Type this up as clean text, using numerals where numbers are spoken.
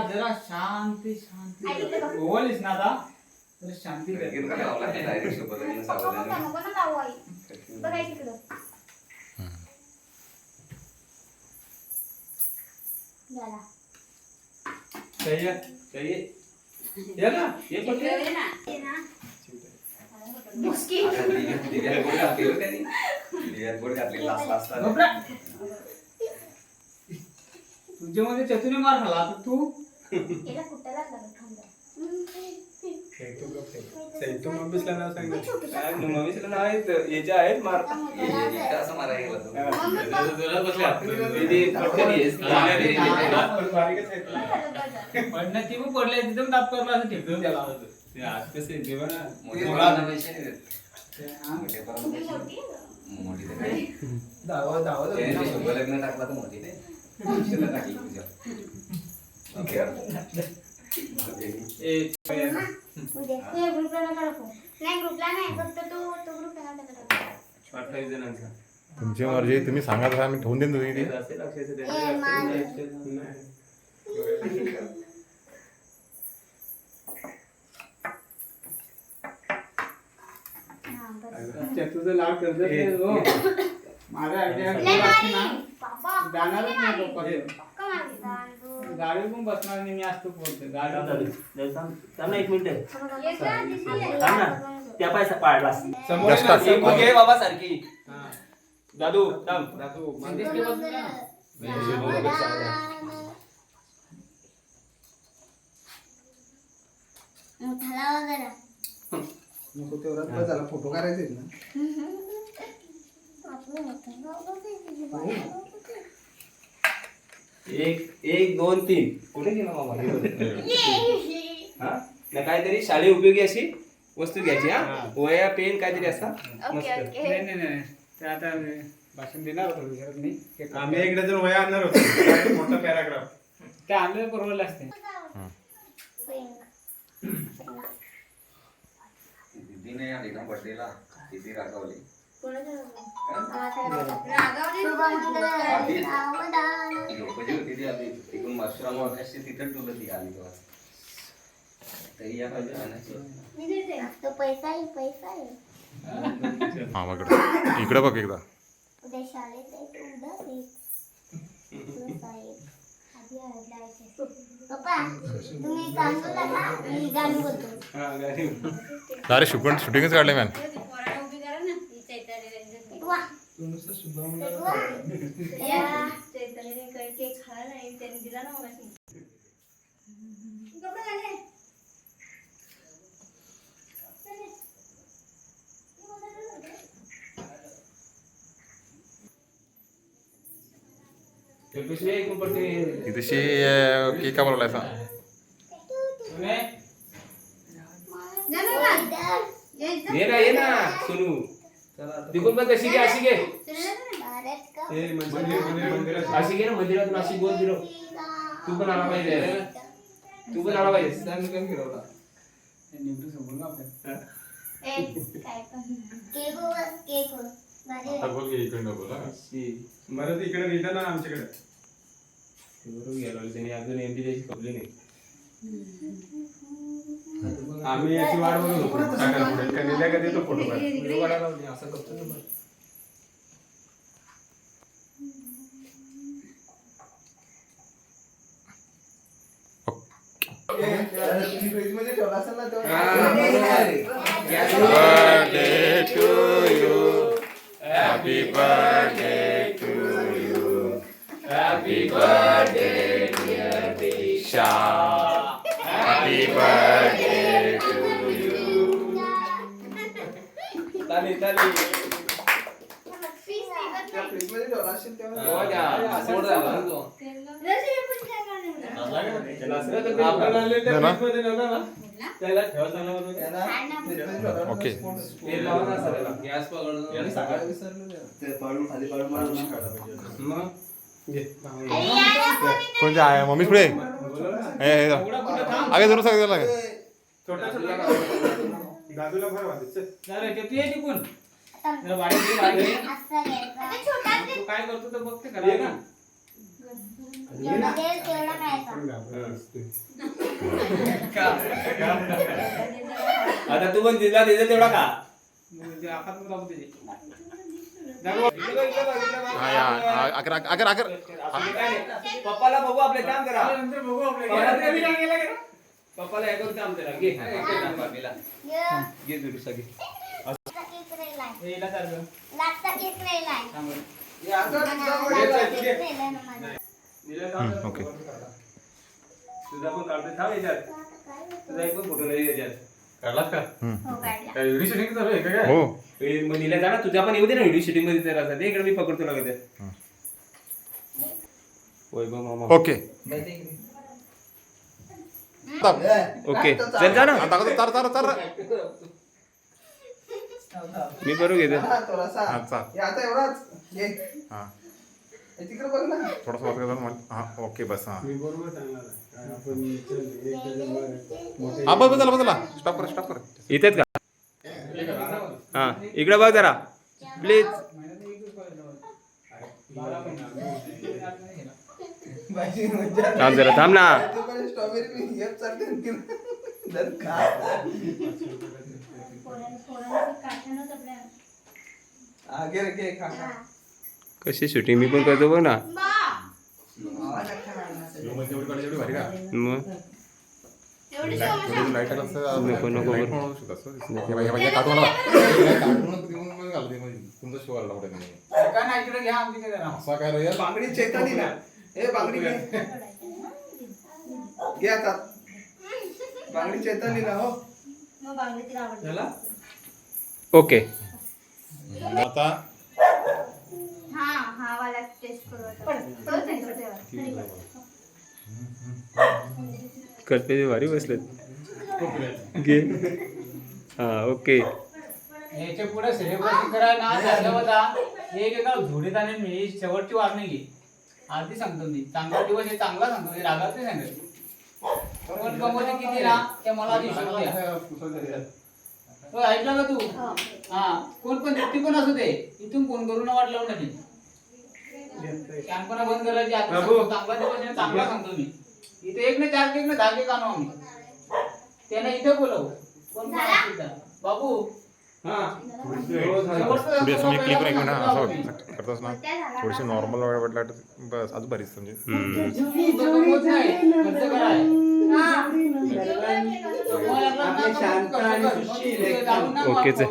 जरा शांती शांती बोलीस ना आता तर शांती तुझ्यामध्ये चतुरी मार खाला आता तू ती पण पडले तिथून दाब करला असं ठेवून त्याला आज कसं लग्न टाकला तर मोठी टाकली तुझ्या तुमची मर्जी तुम्ही सांगा तसं आम्ही ठेवून देईन तुम्ही तुझं लाड करत माझ्या जाणारच नाही पप्पा गाडी पण बसणार नाही मी असतो बोलतो गाडी एक मिनिट त्या पैसा पाडला बाबा सारखी दादू फोटो करायचे ना एक दोन तीन कुठे गेला मामा काहीतरी शाळेत उपयोगी अशी वस्तू घ्यायची हा वया पेन काहीतरी असा नाही ते आता भाषण देणार होतो विचारत नाही आम्ही एक डझन वया आणणार होतो मोठा पॅराग्राफ ते आणले परवडले असते दीदीने आली ना बर्थडेला दीदी रागावली तिकडून मशरूम वगैरे तिथं ठेवलं ती आली तेव्हा तरी या पाहिजे मामाकडे इकडे बघ एकदा अरे शूटिंगच काढले मॅन इथशी केक का बोलवलाय सा ये ना सोनू तिकडून पण कशी घे अशी घे अशी घे ना मंदिरातून अशी बोल दिलो तू पण आला पाहिजे तू पण आला पाहिजे फिरवला बरं इकडे लिहिलं ना आमच्याकडे बरोबर गेलो त्याने अजून एमडी त्याची कपली नाही आम्ही याची वाट बघत होतो कधीला कधी तो फोटो काढ असं करतो ना birthday to you, happy birthday to you, happy birthday dear Disha, happy birthday to you. ताली ताली ओके गॅस पकडून घे. कोणते आहे मम्मी पुढे एवढा कुठं थांब. आगे जरूर सांग त्याला छोटा छोटा दादूला फार वाटायचं. जरा ते तू ये टिकून. जरा वाढी घे, वाढी घे. तू काय करतो तर बघते करा ना. आता तू पण दिला दिला तेवढा का म्हणजे आखात नको दाबू त्याचे. अगर अगर अगर पप्पाला बघू आपले काम करा नंतर बघू आपल्या पप्पाला हे करू काम करा घे मम्मीला घे दुरुसा घे येला चाललं. थांब. ओके तुझा पण काढतो थांब याच्यात तुझा एक पण फोटो नाही याच्यात काढलास का काय व्हिडिओ शूटिंग चालू आहे का काय? हो मग नीला जा ना तुझा पण येऊ दे ना व्हिडिओ शूटिंग मध्ये तर असं ते इकडे मी पकडतो लागत वैभव मामा ओके ओके चल जा ना तार तार तार मी बरोबर घेतो अच्छा तिकडे हाँ बघ ना थोड़ा सा हाँ ओके बस हाँ मी बरोबर सांगणार आहे. काय आपण चल, एक त्याच्या मोठे हाँ बस बदला बदला स्टॉप कर स्टॉप कर इथेच का हा इकडे बघ जरा प्लीज थांब जरा थांब ना स्ट्रॉबेरी मी घेत चालते जर खा घे रे, घे खा खा कशी शूटिंग मी पण करतो बघ ना एवढी भारी का मग लाईट नको नको बरं. तुमचा शो आला कुठे काय नाही इकडे घ्या आमच्या जरा. असा काय रे बांगडी चैताली ना ए बांगडी घे घे आता बांगडी चैताली ना हो झाला ओके आता हा वाला टेस्ट करू करते ते भारी बसलेत घे हा ओके याच्या पुढे सेलिब्रेशन करायला ना झालं होता एक एका झोडीत आणि मी शेवटची वारणी घे आधी सांगतो मी चांगला दिवस हे चांगला सांगतो मी रागात नाही सांगत पण कमवते किती ना ते मला आधी हिशोब द्या. तो ऐकला का तू हा कोण पण व्यक्ती पण असू दे इथून फोन करून वाट लावून नाही कॅम्पना बंद करायची आधी सांगतो, चांगला दिवस आहे, चांगला सांगतो मी इथे एक ना 4 केक ना 10 केक आणू आम्ही त्यांना इथे बोलव कोण पण असू द्या. बाबू हा थोडी असं म्हणजे क्लिक एक मिनिट असं करतोस ना थोडीशी नॉर्मल वाटलं बस आज बरीच म्हणजे कमवत नाही खर्च कराय आपले शांत आणि सुशील एकदम. ओकेच आहे.